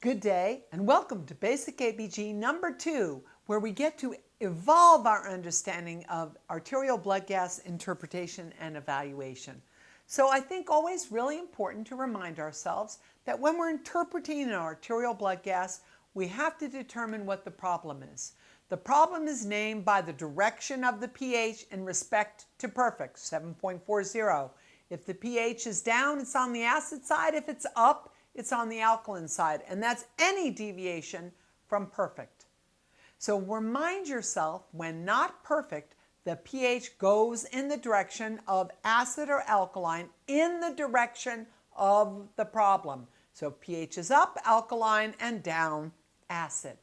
Good day and welcome to Basic ABG number 2, where we get to evolve our understanding of arterial blood gas interpretation and evaluation. So I think always really important to remind ourselves that when we're interpreting an arterial blood gas, we have to determine what the problem is. The problem is named by the direction of the pH in respect to perfect, 7.40. If the pH is down, it's on the acid side. If it's up, it's on the alkaline side, and that's any deviation from perfect. So remind yourself, when not perfect, the pH goes in the direction of acid or alkaline in the direction of the problem. So pH is up, alkaline, and down, acid.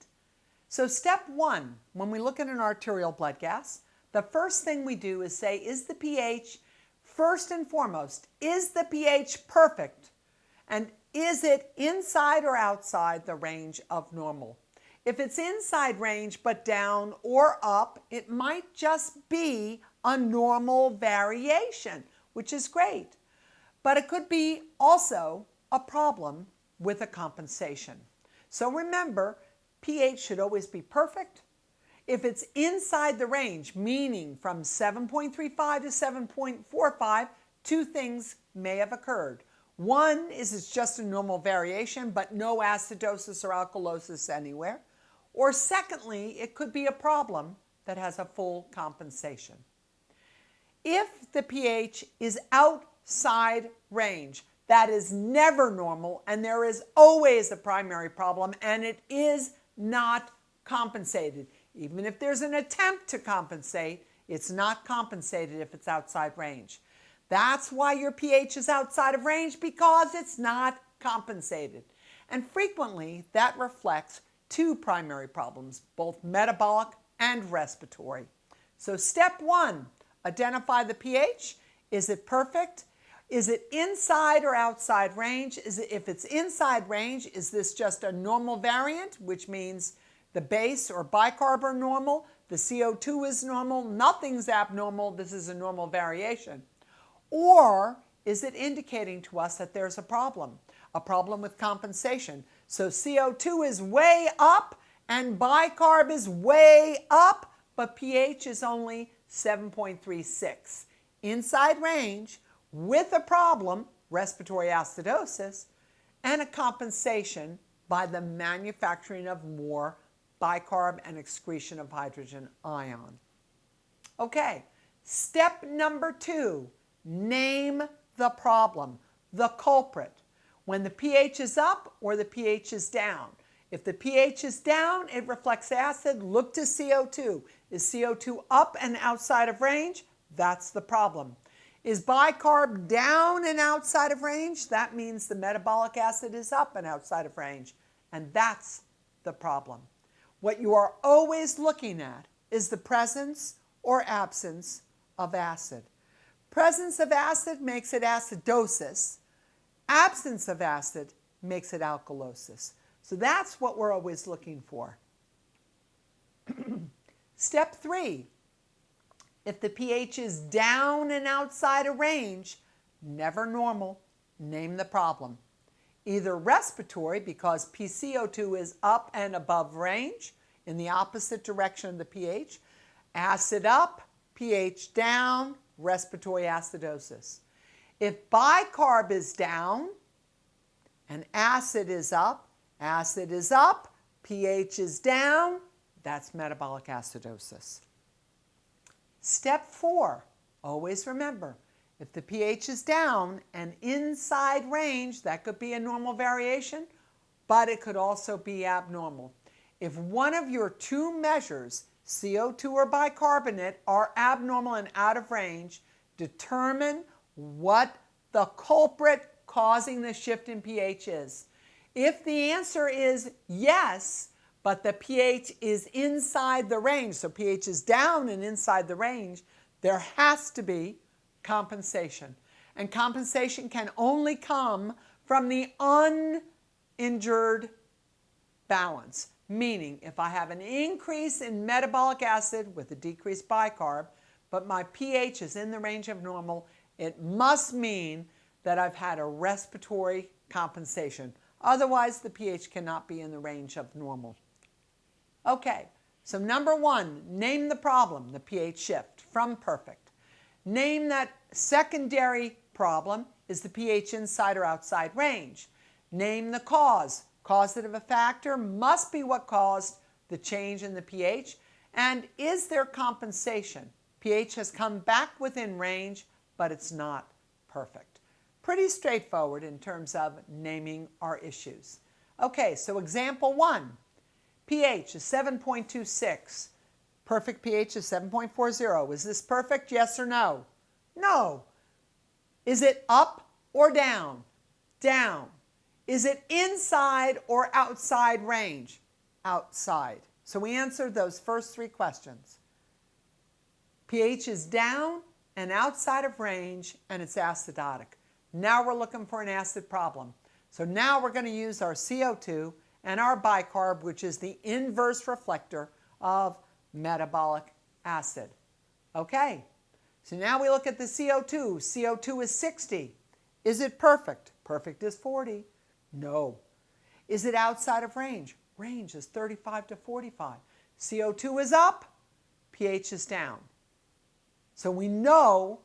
So step 1, when we look at an arterial blood gas, the first thing we do is say, is the pH, first and foremost, is the pH perfect? And is it inside or outside the range of normal? If it's inside range but down or up, it might just be a normal variation, which is great. But it could be also a problem with a compensation. So remember, pH should always be perfect. If it's inside the range, meaning from 7.35 to 7.45, two things may have occurred. One is it's just a normal variation, but no acidosis or alkalosis anywhere. Or secondly, it could be a problem that has a full compensation. If the pH is outside range, that is never normal, and there is always a primary problem, and it is not compensated. Even if there's an attempt to compensate, it's not compensated if it's outside range. That's why your pH is outside of range, because it's not compensated. And frequently, that reflects two primary problems, both metabolic and respiratory. So step 1, identify the pH. Is it perfect? Is it inside or outside range? If it's inside range, is this just a normal variant, which means the base or bicarb are normal, the CO2 is normal, nothing's abnormal, this is a normal variation? Or is it indicating to us that there's a problem with compensation? So CO2 is way up and bicarb is way up, but pH is only 7.36. Inside range with a problem, respiratory acidosis, and a compensation by the manufacturing of more bicarb and excretion of hydrogen ion. Okay, step number 2. Name the problem, the culprit. When the pH is up or the pH is down. If the pH is down, it reflects acid. Look to CO2. Is CO2 up and outside of range? That's the problem. Is bicarb down and outside of range? That means the metabolic acid is up and outside of range. And that's the problem. What you are always looking at is the presence or absence of acid. Presence of acid makes it acidosis. Absence of acid makes it alkalosis. So that's what we're always looking for. Step 3. If the pH is down and outside of range, never normal, name the problem. Either respiratory, because PCO2 is up and above range in the opposite direction of the pH. Acid up, pH down, respiratory acidosis. If bicarb is down and acid is up, pH is down, that's metabolic acidosis. Step 4, always remember, if the pH is down and inside range, that could be a normal variation, but it could also be abnormal. If one of your two measures, CO2 or bicarbonate, are abnormal and out of range, determine what the culprit causing the shift in pH is. If the answer is yes, but the pH is inside the range, so pH is down and inside the range, there has to be compensation. And compensation can only come from the uninjured balance. Meaning, if I have an increase in metabolic acid with a decreased bicarb, but my pH is in the range of normal, it must mean that I've had a respiratory compensation. Otherwise, the pH cannot be in the range of normal. Okay, so number 1, name the problem, the pH shift from perfect. Name that secondary problem is the pH inside or outside range. Name the cause. Causative factor must be what caused the change in the pH. And is there compensation? pH has come back within range, but it's not perfect. Pretty straightforward in terms of naming our issues. Okay, so example 1. pH is 7.26. Perfect pH is 7.40. Is this perfect? Yes or no? No. Is it up or down? Down. Is it inside or outside range? Outside. So we answered those first 3 questions. pH is down and outside of range, and it's acidotic. Now we're looking for an acid problem. So now we're going to use our CO2 and our bicarb, which is the inverse reflector of metabolic acid. Okay, so now we look at the CO2. CO2 is 60. Is it perfect? Perfect is 40. No. Is it outside of range? Range is 35 to 45. CO2 is up, pH is down. So we know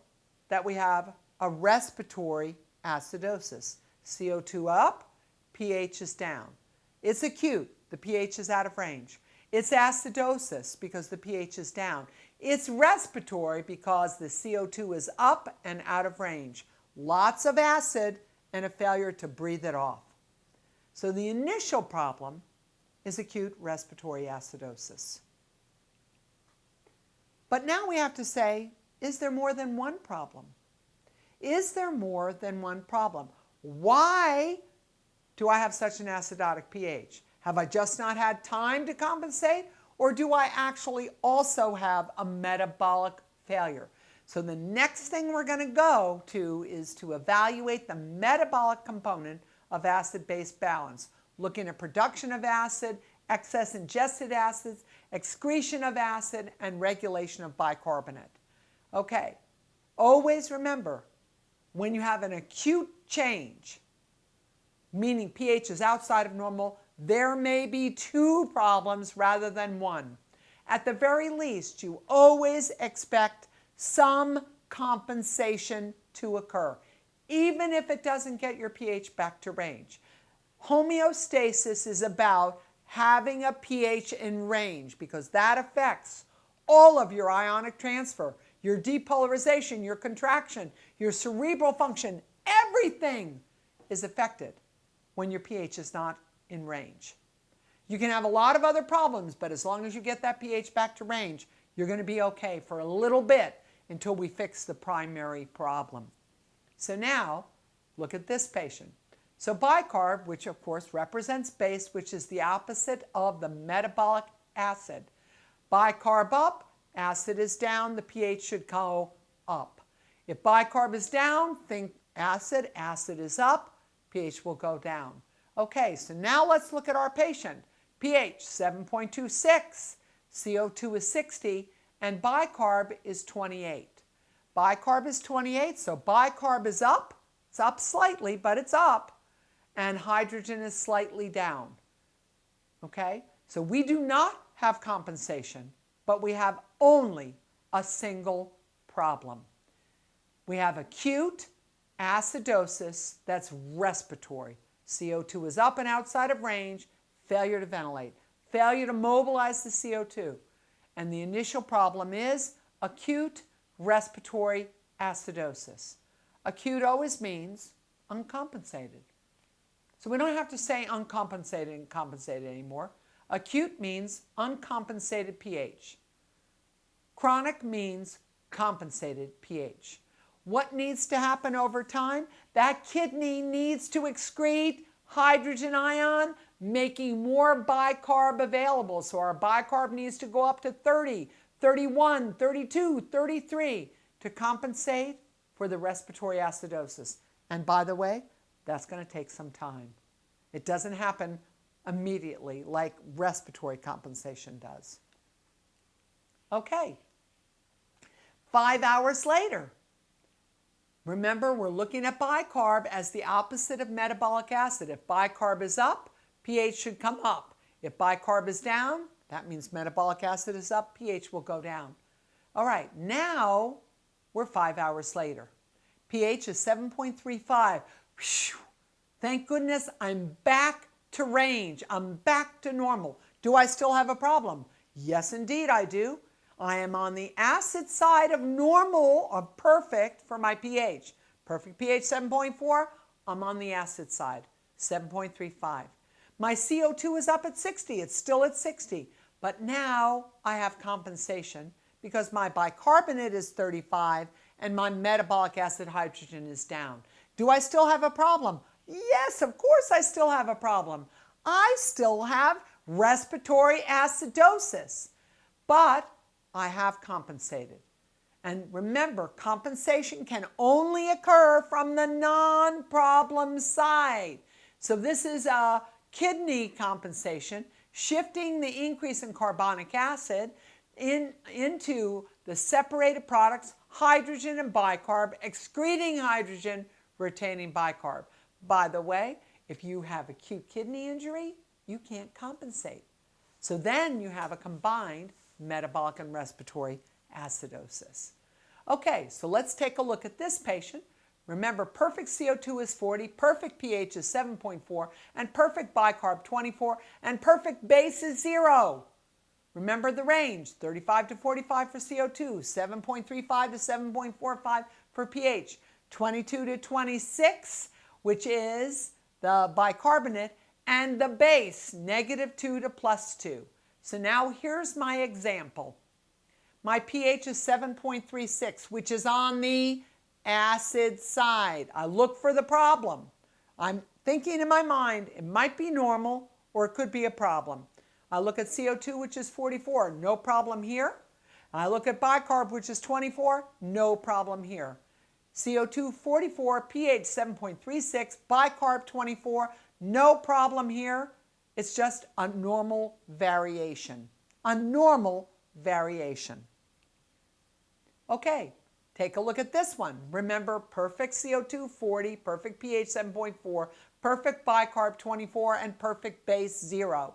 that we have a respiratory acidosis. CO2 up, pH is down. It's acute, the pH is out of range. It's acidosis because the pH is down. It's respiratory because the CO2 is up and out of range. Lots of acid and a failure to breathe it off. So the initial problem is acute respiratory acidosis. But now we have to say, is there more than one problem? Is there more than one problem? Why do I have such an acidotic pH? Have I just not had time to compensate? Or do I actually also have a metabolic failure? So the next thing we're going to go to is to evaluate the metabolic component of acid-base balance, looking at production of acid, excess ingested acids, excretion of acid, and regulation of bicarbonate. Okay, always remember, when you have an acute change, meaning pH is outside of normal, there may be 2 problems rather than 1. At the very least, you always expect some compensation to occur, even if it doesn't get your pH back to range. Homeostasis is about having a pH in range because that affects all of your ionic transfer, your depolarization, your contraction, your cerebral function. Everything is affected when your pH is not in range. You can have a lot of other problems, but as long as you get that pH back to range, you're going to be okay for a little bit until we fix the primary problem. So now, look at this patient. So bicarb, which of course represents base, which is the opposite of the metabolic acid. Bicarb up, acid is down, the pH should go up. If bicarb is down, think acid, acid is up, pH will go down. Okay, so now let's look at our patient. pH 7.26, CO2 is 60, and bicarb is 28. Bicarb is 28, so bicarb is up. It's up slightly, but it's up. And hydrogen is slightly down. Okay, so we do not have compensation, but we have only a single problem. We have acute acidosis that's respiratory. CO2 is up and outside of range, failure to ventilate, failure to mobilize the CO2. And the initial problem is acute respiratory acidosis. Acute always means uncompensated. So we don't have to say uncompensated and compensated anymore. Acute means uncompensated pH. Chronic means compensated pH. What needs to happen over time? That kidney needs to excrete hydrogen ion, making more bicarb available. So our bicarb needs to go up to 30, 31, 32, 33 to compensate for the respiratory acidosis. And by the way, that's going to take some time. It doesn't happen immediately like respiratory compensation does. Okay. 5 hours later, Remember, we're looking at bicarb as the opposite of metabolic acid. If bicarb is up, pH should come up. If bicarb is down, that means metabolic acid is up, pH will go down. All right, now we're 5 hours later. pH is 7.35. Whew. Thank goodness I'm back to range. I'm back to normal. Do I still have a problem? Yes, indeed I do. I am on the acid side of normal, of perfect for my pH. Perfect pH 7.4, I'm on the acid side, 7.35. My CO2 is up at 60, it's still at 60, but now I have compensation because my bicarbonate is 35 and my metabolic acid hydrogen is down. Do I still have a problem? Yes, of course I still have a problem. I still have respiratory acidosis, but I have compensated. And remember, compensation can only occur from the non-problem side. So this is a kidney compensation, shifting the increase in carbonic acid into the separated products, hydrogen and bicarb, excreting hydrogen, retaining bicarb. By the way, if you have acute kidney injury, you can't compensate. So then you have a combined metabolic and respiratory acidosis. Okay, so let's take a look at this patient. Remember, perfect CO2 is 40, perfect pH is 7.4, and perfect bicarb 24, and perfect base is 0. Remember the range, 35 to 45 for CO2, 7.35 to 7.45 for pH, 22 to 26, which is the bicarbonate, and the base, -2 to +2. So now here's my example. My pH is 7.36, which is on the acid side. I look for the problem. I'm thinking in my mind, it might be normal or it could be a problem. I look at CO2, which is 44, no problem here. I look at bicarb, which is 24, no problem here. CO2 44, pH 7.36, bicarb 24, no problem here. It's just a normal variation. A normal variation. Okay, take a look at this one. Remember, perfect CO2 40, perfect pH 7.4, perfect bicarb 24, and perfect base 0.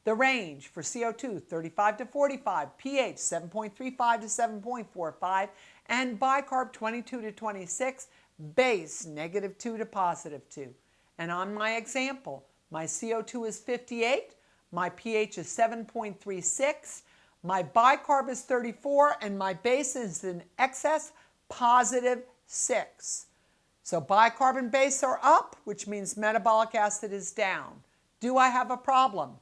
The range for CO2 35 to 45, pH 7.35 to 7.45, and bicarb 22 to 26, base -2 to +2. And on my example, my CO2 is 58, my pH is 7.36, my bicarb is 34, and my base is in excess, +6. So bicarb and base are up, which means metabolic acid is down. Do I have a problem?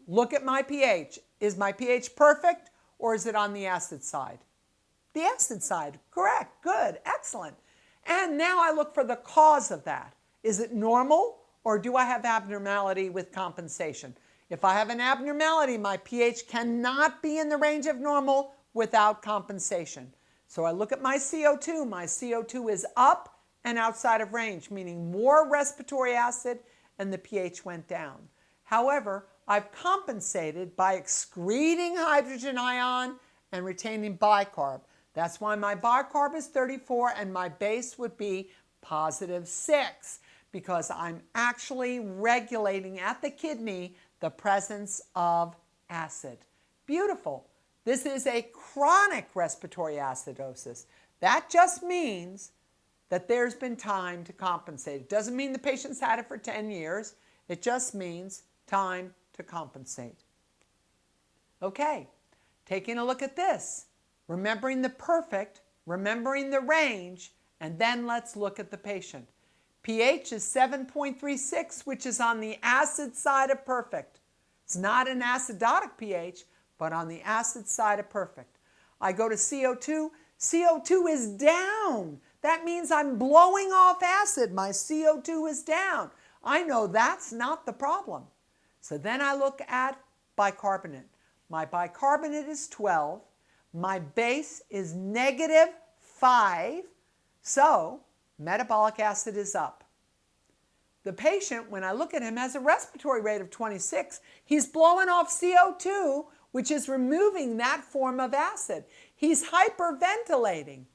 Look at my pH. Is my pH perfect or is it on the acid side? The acid side, correct, good, excellent. And now I look for the cause of that. Is it normal or do I have abnormality with compensation? If I have an abnormality, my pH cannot be in the range of normal without compensation. So I look at my CO2. My CO2 is up and outside of range, meaning more respiratory acid and the pH went down. However, I've compensated by excreting hydrogen ion and retaining bicarb. That's why my bicarb is 34 and my base would be +6, because I'm actually regulating at the kidney the presence of acid. Beautiful. This is a chronic respiratory acidosis. That just means that there's been time to compensate. It doesn't mean the patient's had it for 10 years. It just means time to compensate. Okay, taking a look at this. Remembering the perfect, remembering the range, and then let's look at the patient. pH is 7.36, which is on the acid side of perfect. It's not an acidotic pH, but on the acid side of perfect. I go to CO2. CO2 is down. That means I'm blowing off acid. My CO2 is down. I know that's not the problem. So then I look at bicarbonate. My bicarbonate is 12. My base is -5. So metabolic acid is up. The patient, when I look at him, has a respiratory rate of 26. He's blowing off CO2, which is removing that form of acid. He's hyperventilating.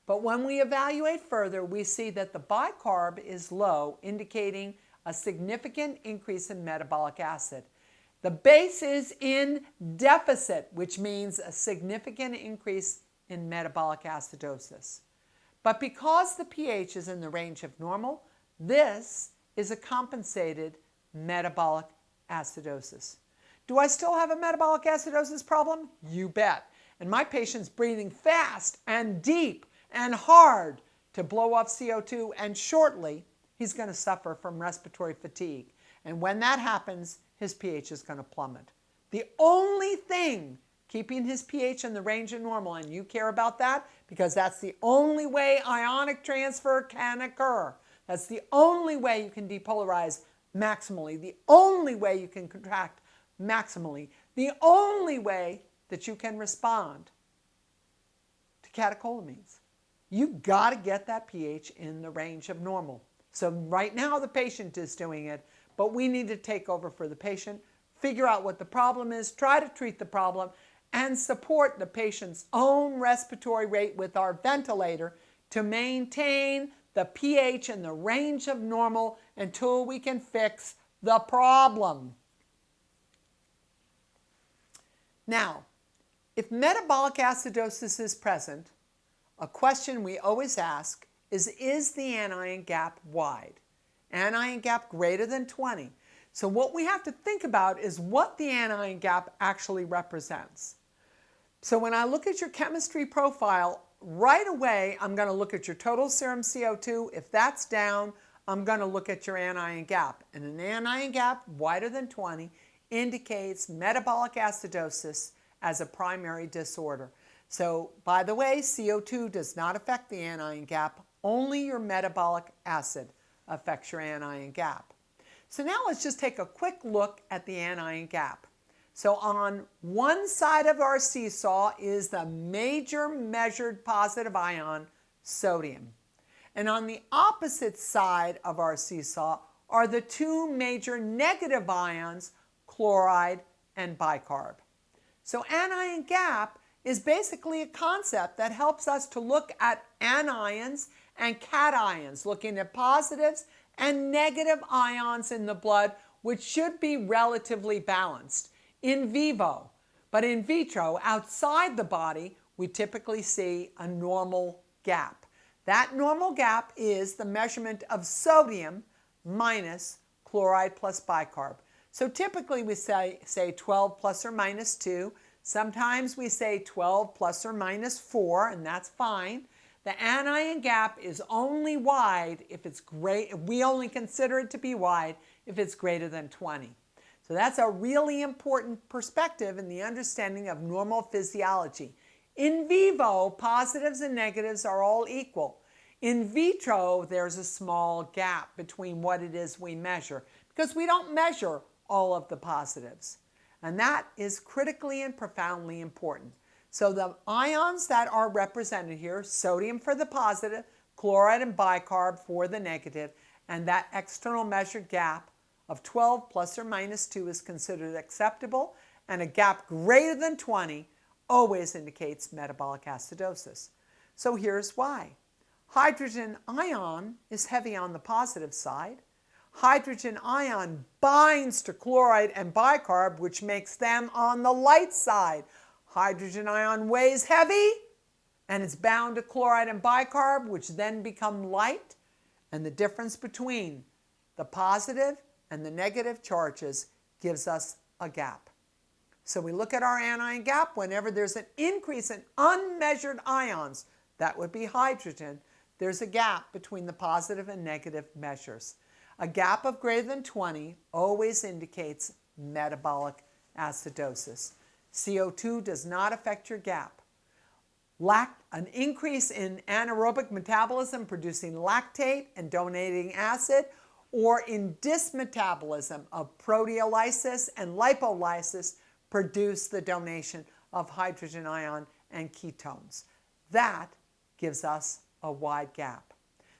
But when we evaluate further, we see that the bicarb is low, indicating a significant increase in metabolic acid. The base is in deficit, which means a significant increase in metabolic acidosis. But because the pH is in the range of normal, this is a compensated metabolic acidosis. Do I still have a metabolic acidosis problem? You bet. And my patient's breathing fast and deep and hard to blow off CO2, and shortly he's going to suffer from respiratory fatigue. And when that happens, his pH is going to plummet. The only thing keeping his pH in the range of normal, and you care about that because that's the only way ionic transfer can occur. That's the only way you can depolarize maximally, the only way you can contract maximally, the only way that you can respond to catecholamines. You've got to get that pH in the range of normal. So right now the patient is doing it, but we need to take over for the patient, figure out what the problem is, try to treat the problem, and support the patient's own respiratory rate with our ventilator to maintain the pH in the range of normal until we can fix the problem. Now, if metabolic acidosis is present, a question we always ask is the anion gap wide? Anion gap greater than 20. So what we have to think about is what the anion gap actually represents. So when I look at your chemistry profile, right away I'm going to look at your total serum CO2. If that's down, I'm going to look at your anion gap. And an anion gap wider than 20 indicates metabolic acidosis as a primary disorder. So, by the way, CO2 does not affect the anion gap. Only your metabolic acid affects your anion gap. So now let's just take a quick look at the anion gap. So on one side of our seesaw is the major measured positive ion, sodium. And on the opposite side of our seesaw are the two major negative ions, chloride and bicarb. So anion gap is basically a concept that helps us to look at anions and cations, looking at positives and negative ions in the blood, which should be relatively balanced in vivo. But in vitro, outside the body, we typically see a normal gap. That normal gap is the measurement of sodium minus chloride plus bicarb. So typically we say 12 plus or minus 2. Sometimes we say 12 plus or minus 4, and that's fine. The anion gap is only wide if it's great. We only consider it to be wide if it's greater than 20. So that's a really important perspective in the understanding of normal physiology. In vivo, positives and negatives are all equal. In vitro, there's a small gap between what it is we measure because we don't measure all of the positives. And that is critically and profoundly important. So the ions that are represented here, sodium for the positive, chloride and bicarb for the negative, and that external measured gap of 12 plus or minus 2 is considered acceptable, and a gap greater than 20 always indicates metabolic acidosis. So here's why. Hydrogen ion is heavy on the positive side. Hydrogen ion binds to chloride and bicarb, which makes them on the light side. Hydrogen ion weighs heavy, and it's bound to chloride and bicarb, which then become light. And the difference between the positive and the negative charges gives us a gap. So we look at our anion gap whenever there's an increase in unmeasured ions, that would be hydrogen, there's a gap between the positive and negative measures. A gap of greater than 20 always indicates metabolic acidosis. CO2 does not affect your gap. An increase in anaerobic metabolism producing lactate and donating acid, or in dysmetabolism of proteolysis and lipolysis produce the donation of hydrogen ion and ketones. That gives us a wide gap.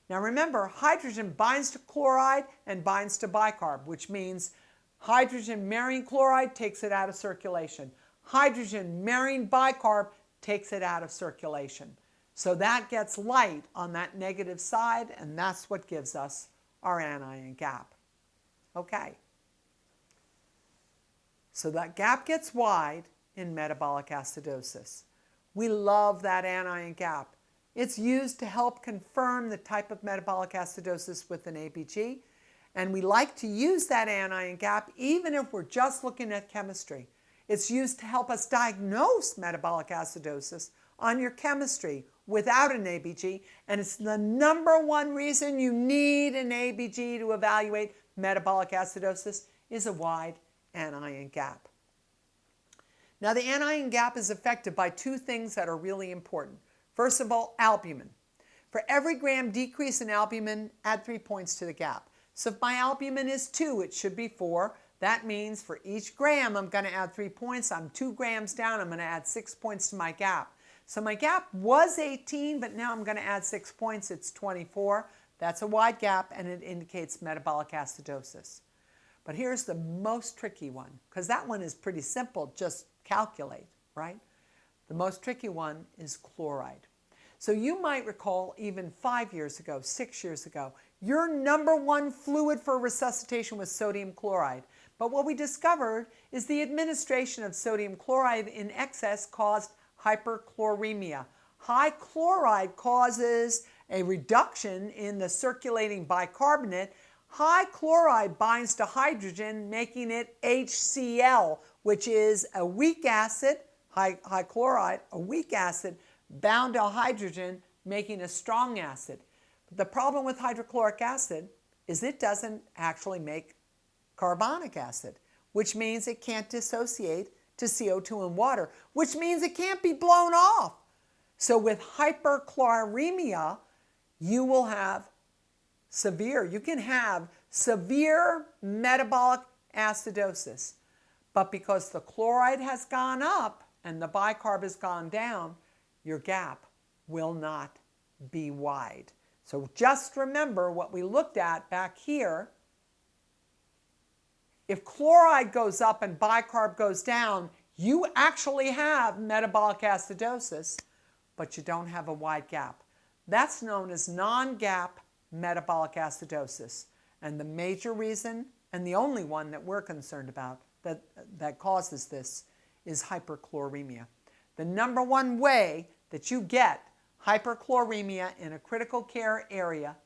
Now remember, hydrogen binds to chloride and binds to bicarb, which means hydrogen marrying chloride takes it out of circulation. Hydrogen marrying bicarb takes it out of circulation. So that gets light on that negative side, and that's what gives us our anion gap. Okay. So that gap gets wide in metabolic acidosis. We love that anion gap. It's used to help confirm the type of metabolic acidosis with an ABG, and we like to use that anion gap even if we're just looking at chemistry. It's used to help us diagnose metabolic acidosis on your chemistry without an ABG, and it's the #1 reason you need an ABG to evaluate metabolic acidosis is a wide anion gap. Now, the anion gap is affected by two things that are really important. First of all, albumin. For every gram decrease in albumin, add 3 points to the gap. So if my albumin is 2, it should be 4. That means for each gram, I'm going to add 3 points. I'm 2 grams down. I'm going to add 6 points to my gap. So my gap was 18, but now I'm going to add 6 points. It's 24. That's a wide gap, and it indicates metabolic acidosis. But here's the most tricky one, because that one is pretty simple. Just calculate, right? The most tricky one is chloride. So you might recall even 5 years ago, 6 years ago, your #1 fluid for resuscitation was sodium chloride. But what we discovered is the administration of sodium chloride in excess caused hyperchloremia. High chloride causes a reduction in the circulating bicarbonate. High chloride binds to hydrogen, making it HCl, which is a weak acid, high chloride, a weak acid, bound to hydrogen, making a strong acid. But the problem with hydrochloric acid is it doesn't actually make carbonic acid, which means it can't dissociate to CO2 and water, which means it can't be blown off. So with hyperchloremia, you will have you can have severe metabolic acidosis. But because the chloride has gone up and the bicarb has gone down, your gap will not be wide. So just remember what we looked at back here. If chloride goes up and bicarb goes down, you actually have metabolic acidosis, but you don't have a wide gap. That's known as non-gap metabolic acidosis. And the major reason, and the only one that we're concerned about that causes this, is hyperchloremia. The #1 way that you get hyperchloremia in a critical care area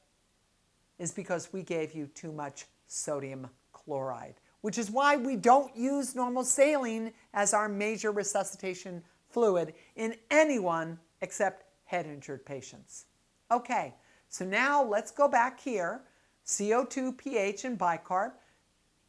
is because we gave you too much sodium chloride, which is why we don't use normal saline as our major resuscitation fluid in anyone except head-injured patients. Okay, so now let's go back here. CO2, pH, and bicarb.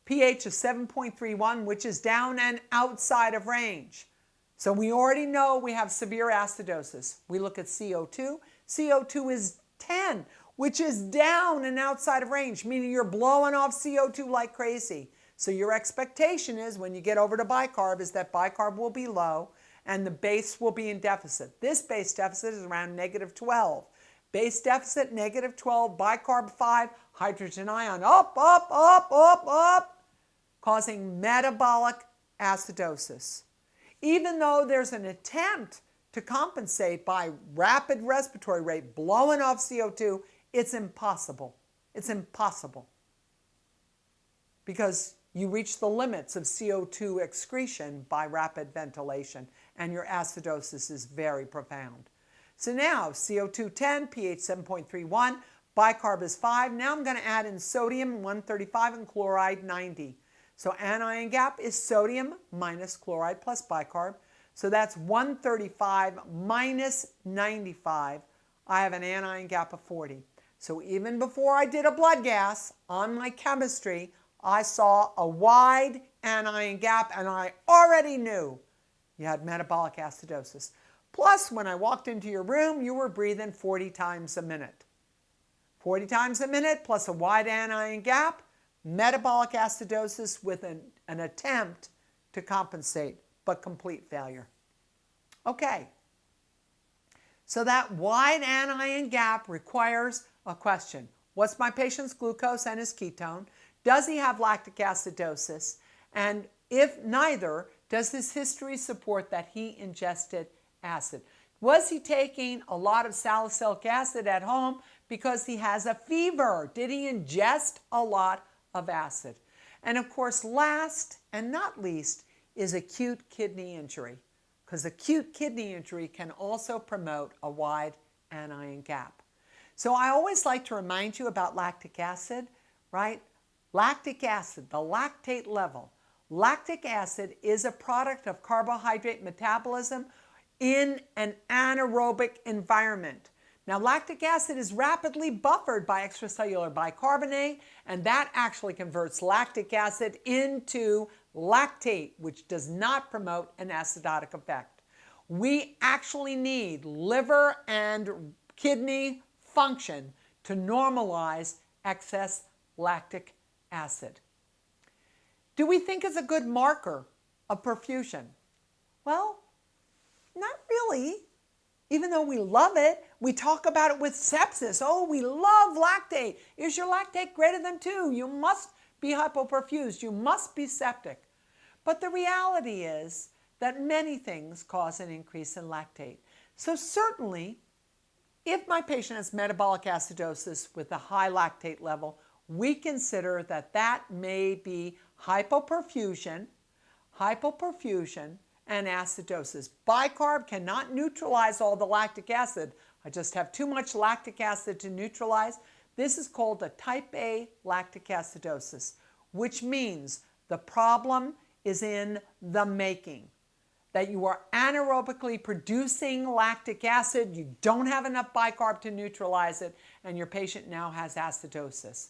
pH is 7.31, which is down and outside of range. So we already know we have severe acidosis. We look at CO2. CO2 is 10, which is down and outside of range, meaning you're blowing off CO2 like crazy. So your expectation is when you get over to bicarb is that bicarb will be low and the base will be in deficit. This base deficit is around -12. Base deficit, -12, bicarb 5, hydrogen ion up, causing metabolic acidosis. Even though there's an attempt to compensate by rapid respiratory rate, blowing off CO2, it's impossible. It's impossible. Because you reach the limits of CO2 excretion by rapid ventilation, and your acidosis is very profound. So now, CO2 10, pH 7.31, bicarb is 5. Now I'm going to add in sodium 135 and chloride 90. So anion gap is sodium minus chloride plus bicarb. So that's 135 minus 95. I have an anion gap of 40. So even before I did a blood gas on my chemistry, I saw a wide anion gap and I already knew you had metabolic acidosis. Plus, when I walked into your room, you were breathing 40 times a minute. 40 times a minute plus a wide anion gap, metabolic acidosis with an attempt to compensate, but complete failure. Okay, so that wide anion gap requires a question. What's my patient's glucose and his ketone? Does he have lactic acidosis? And if neither, does his history support that he ingested acid? Was he taking a lot of salicylic acid at home because he has a fever? Did he ingest a lot of acid? And of course, last and not least is acute kidney injury, because acute kidney injury can also promote a wide anion gap. So I always like to remind you about lactic acid, right? Lactic acid, the lactate level. Lactic acid is a product of carbohydrate metabolism in an anaerobic environment. Now, lactic acid is rapidly buffered by extracellular bicarbonate, and that actually converts lactic acid into lactate, which does not promote an acidotic effect. We actually need liver and kidney function to normalize excess lactic acid. Do we think it's a good marker of perfusion? Well, not really. Even though we love it, we talk about it with sepsis. Oh, we love lactate. Is your lactate greater than 2? You must be hypoperfused. You must be septic. But the reality is that many things cause an increase in lactate. So certainly, if my patient has metabolic acidosis with a high lactate level, we consider that that may be hypoperfusion, and acidosis. Bicarb cannot neutralize all the lactic acid. I just have too much lactic acid to neutralize. This is called a type A lactic acidosis, which means the problem is in the making. That you are anaerobically producing lactic acid, you don't have enough bicarb to neutralize it, and your patient now has acidosis.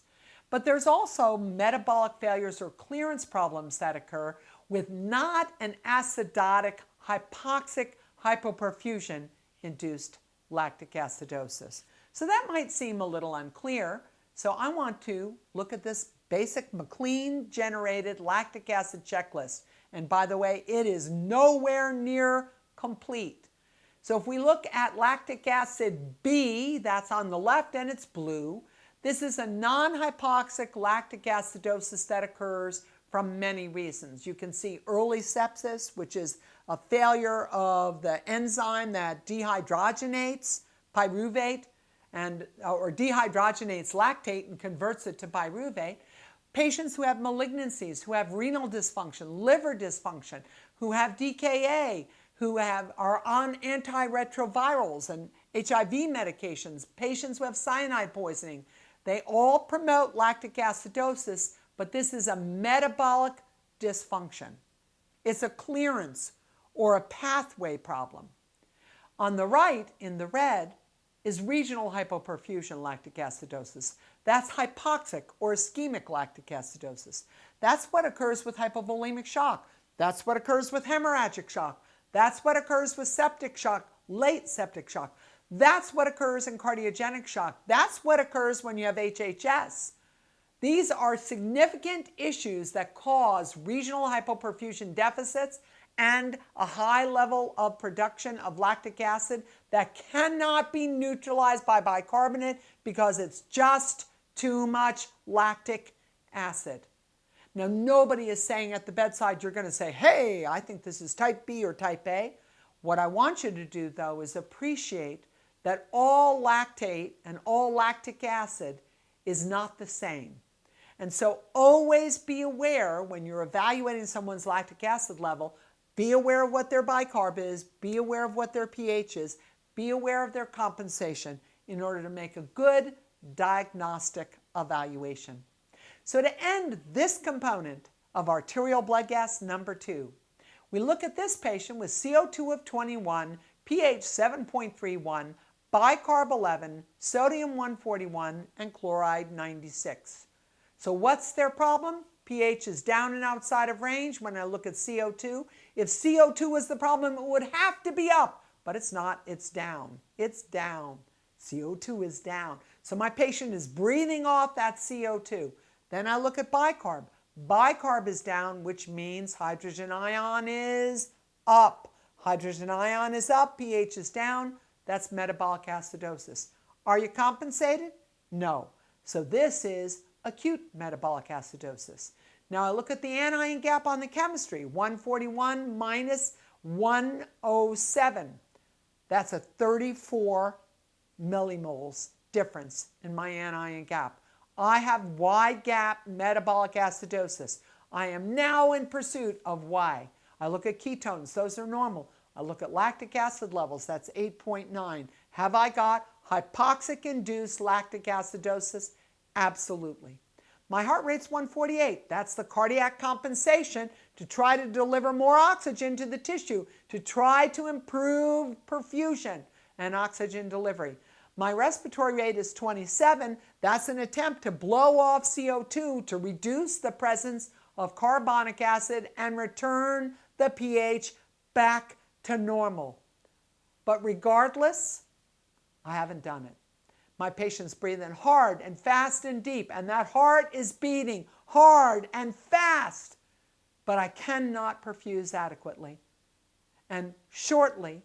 But there's also metabolic failures or clearance problems that occur with not an acidotic, hypoxic hypoperfusion induced lactic acidosis. So that might seem a little unclear. So I want to look at this basic McLean generated lactic acid checklist. And by the way, it is nowhere near complete. So if we look at lactic acid B, that's on the left and it's blue. This is a non-hypoxic lactic acidosis that occurs from many reasons. You can see early sepsis, which is a failure of the enzyme that dehydrogenates pyruvate or dehydrogenates lactate and converts it to pyruvate. Patients who have malignancies, who have renal dysfunction, liver dysfunction, who have DKA, who are on antiretrovirals and HIV medications, patients who have cyanide poisoning, they all promote lactic acidosis, but this is a metabolic dysfunction. It's a clearance or a pathway problem. On the right, in the red, is regional hypoperfusion lactic acidosis. That's hypoxic or ischemic lactic acidosis. That's what occurs with hypovolemic shock. That's what occurs with hemorrhagic shock. That's what occurs with septic shock, late septic shock. That's what occurs in cardiogenic shock. That's what occurs when you have HHS. These are significant issues that cause regional hypoperfusion deficits and a high level of production of lactic acid that cannot be neutralized by bicarbonate because it's just too much lactic acid. Now, nobody is saying at the bedside, you're going to say, hey, I think this is type B or type A. What I want you to do, though, is appreciate that all lactate and all lactic acid is not the same. And so always be aware when you're evaluating someone's lactic acid level, be aware of what their bicarb is, be aware of what their pH is, be aware of their compensation in order to make a good diagnostic evaluation. So to end this component of arterial blood gas number 2, we look at this patient with CO2 of 21, pH 7.31, bicarb 11, sodium 141, and chloride 96. So what's their problem? pH is down and outside of range when I look at CO2. If CO2 was the problem, it would have to be up, but it's not, it's down. It's down. CO2 is down. So my patient is breathing off that CO2. Then I look at bicarb. Bicarb is down, which means hydrogen ion is up. Hydrogen ion is up, pH is down. That's metabolic acidosis. Are you compensated? No. So this is acute metabolic acidosis. Now I look at the anion gap on the chemistry, 141 minus 107. That's a 34 millimoles difference in my anion gap. I have wide gap metabolic acidosis. I am now in pursuit of why. I look at ketones, those are normal. I look at lactic acid levels, that's 8.9. Have I got hypoxic-induced lactic acidosis? Absolutely. My heart rate's 148. That's the cardiac compensation to try to deliver more oxygen to the tissue, to try to improve perfusion and oxygen delivery. My respiratory rate is 27. That's an attempt to blow off CO2 to reduce the presence of carbonic acid and return the pH back to normal. But regardless, I haven't done it. My patient's breathing hard and fast and deep, and that heart is beating hard and fast, but I cannot perfuse adequately. And shortly,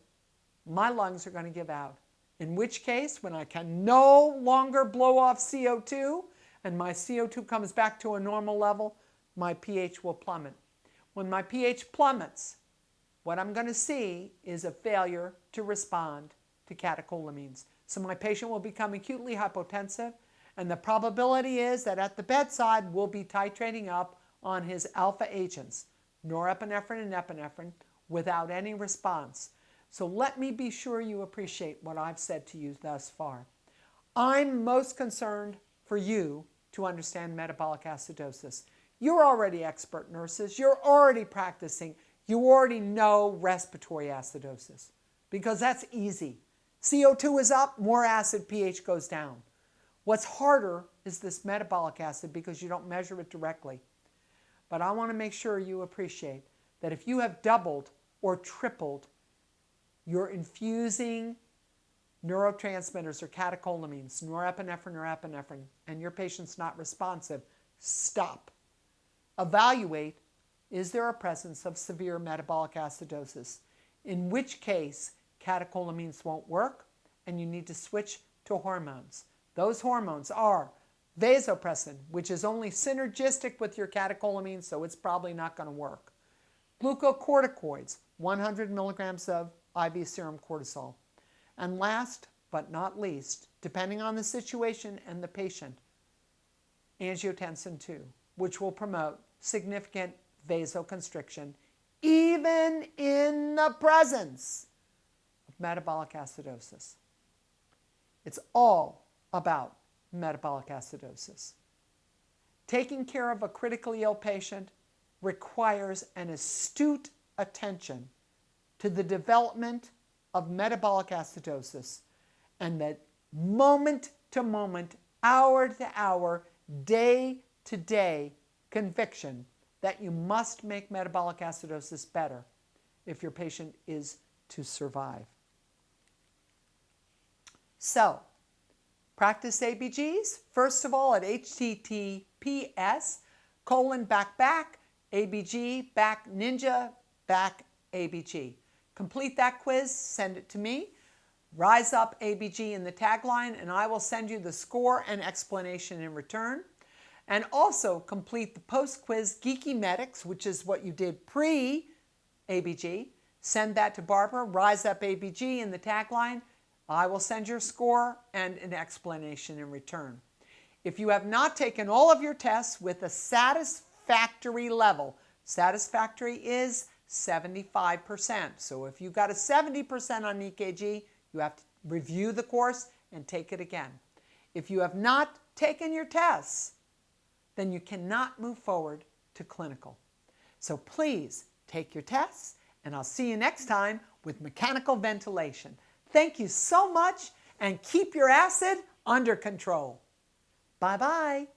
my lungs are going to give out. In which case, when I can no longer blow off CO2 and my CO2 comes back to a normal level, my pH will plummet. When my pH plummets, what I'm going to see is a failure to respond to catecholamines. So my patient will become acutely hypotensive, and the probability is that at the bedside we'll be titrating up on his alpha agents, norepinephrine and epinephrine, without any response. So let me be sure you appreciate what I've said to you thus far. I'm most concerned for you to understand metabolic acidosis. You're already expert nurses. You're already practicing. You already know respiratory acidosis because that's easy. CO2 is up, more acid, pH goes down. What's harder is this metabolic acid because you don't measure it directly. But I want to make sure you appreciate that if you have doubled or tripled your infusing neurotransmitters or catecholamines, norepinephrine or epinephrine, and your patient's not responsive, stop. Evaluate, is there a presence of severe metabolic acidosis? In which case, catecholamines won't work and you need to switch to hormones. Those hormones are vasopressin, which is only synergistic with your catecholamines, so it's probably not going to work. Glucocorticoids, 100 milligrams of IV serum cortisol. And last but not least, depending on the situation and the patient, angiotensin II, which will promote significant vasoconstriction even in the presence of metabolic acidosis. It's all about metabolic acidosis. Taking care of a critically ill patient requires an astute attention to the development of metabolic acidosis and that moment to moment, hour to hour, day to day conviction that you must make metabolic acidosis better if your patient is to survive. So, practice ABGs, first of all at https:// ABG back ninja back ABG. Complete that quiz, send it to me. Rise up ABG in the tagline, and I will send you the score and explanation in return. And also complete the post-quiz Geeky Medics, which is what you did pre-ABG. Send that to Barbara, Rise Up ABG in the tagline. I will send your score and an explanation in return. If you have not taken all of your tests with a satisfactory level, satisfactory is 75%. So if you've got a 70% on EKG, you have to review the course and take it again. If you have not taken your tests, then you cannot move forward to clinical. So please take your tests, and I'll see you next time with mechanical ventilation. Thank you so much, and keep your acid under control. Bye-bye.